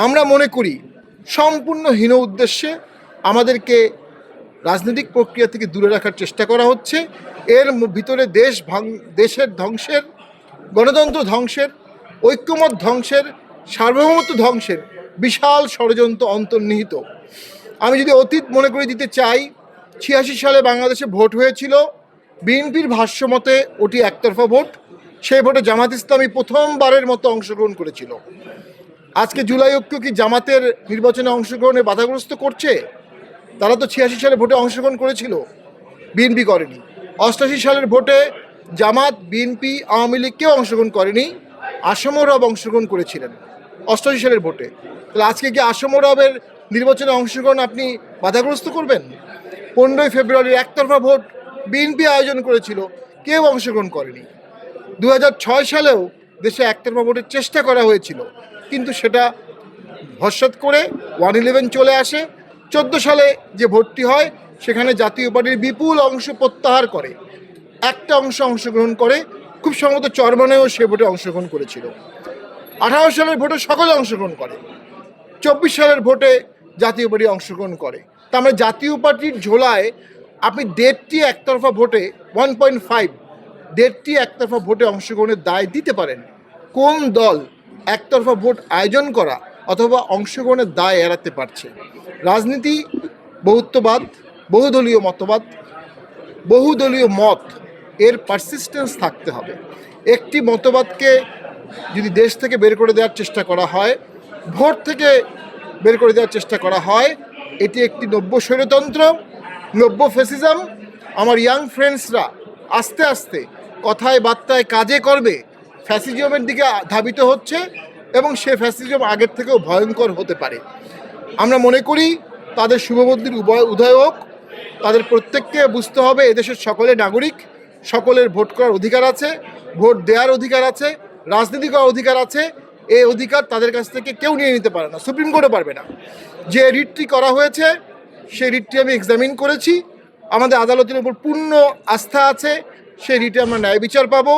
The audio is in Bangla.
আমরা মনে করি সম্পূর্ণ হীন উদ্দেশ্যে আমাদেরকে রাজনৈতিক প্রক্রিয়া থেকে দূরে রাখার চেষ্টা করা হচ্ছে। এর ভিতরে দেশের ধ্বংসের, গণতন্ত্র ধ্বংসের, ঐক্যমত ধ্বংসের, সার্বভৌমত্ব ধ্বংসের বিশাল ষড়যন্ত্র অন্তর্নিহিত। আমি যদি অতীত মনে করে দিতে চাই, ৮৬ সালে বাংলাদেশে ভোট হয়েছিল, বিএনপির ভাষ্যমতে ওটি একতরফা ভোট। সেই ভোটে জামাত ইসলামী প্রথমবারের মতো অংশগ্রহণ করেছিল। আজকে জুলাই ঐক্য কি জামাতের নির্বাচনে অংশগ্রহণে বাধাগ্রস্ত করছে? তারা তো ৮৬ সালে ভোটে অংশগ্রহণ করেছিল, বিএনপি করেনি। ৮৮ সালের ভোটে জামাত, বিএনপি, আওয়ামী লীগ কেউ অংশগ্রহণ করেনি, আসম রব অংশগ্রহণ করেছিলেন ৮৮ সালের ভোটে। তাহলে আজকে কি আসম রবের নির্বাচনে অংশগ্রহণ আপনি বাধাগ্রস্ত করবেন? ১৫ই ফেব্রুয়ারির একতরফা ভোট বিএনপি আয়োজন করেছিল, কেউ অংশগ্রহণ করেনি। ২০০৬ সালেও দেশে একতরফা ভোটের চেষ্টা করা হয়েছিল, কিন্তু সেটা ভরসত করে 111 চলে আসে। ১৪ সালে যে ভোটটি হয় সেখানে জাতীয় পার্টির বিপুল অংশ প্রত্যাহার করে, একটা অংশ অংশগ্রহণ করে, খুব সম্ভবত চরমনেও সে ভোটে অংশগ্রহণ করেছিল। ১৮ সালের ভোটে সকলে অংশগ্রহণ করে, ২৪ সালের ভোটে জাতীয় পার্টি অংশগ্রহণ করে। তার মানে জাতীয় পার্টির ঝোলায় আপনি ১.৫টি একতরফা ভোটে 1.5 ১.৫টি একতরফা ভোটে অংশগ্রহণের দায় দিতে পারেন। কোন দল একতরফা ভোট আয়োজন করা অথবা অংশগ্রহণের দায় এড়াতে পারছে? রাজনীতি বহুত্ববাদ, বহুদলীয় মতবাদ, বহুদলীয় মত, এর পারসিস্টেন্স থাকতে হবে। একটি মতবাদকে যদি দেশ থেকে বের করে দেওয়ার চেষ্টা করা হয়, ভোট থেকে বের করে দেওয়ার চেষ্টা করা হয়, এটি একটি নব্য স্বৈরতন্ত্র, নব্য ফ্যাসিজম। আমার ইয়াং ফ্রেন্ডসরা আস্তে আস্তে কথায় বার্তায় কাজে করবে ফ্যাসিজমের দিকে ধাবিত হচ্ছে, এবং সে ফ্যাসিজম আগের থেকেও ভয়ঙ্কর হতে পারে। আমরা মনে করি তাদের শুভবুদ্ধির উদয় হোক। তাদের প্রত্যেককে বুঝতে হবে এদেশের সকলের নাগরিক, সকলের ভোট করার অধিকার আছে, ভোট দেওয়ার অধিকার আছে, রাজনীতি করার অধিকার আছে। এই অধিকার তাদের কাছ থেকে কেউ নিয়ে নিতে পারে না, সুপ্রিম কোর্টও পারবে না। যে রিটটি করা হয়েছে সেই রিটটি আমি এক্সামিন করেছি, আমাদের আদালতের উপর পূর্ণ আস্থা আছে, সেই রিটে আমরা ন্যায় বিচার পাবো।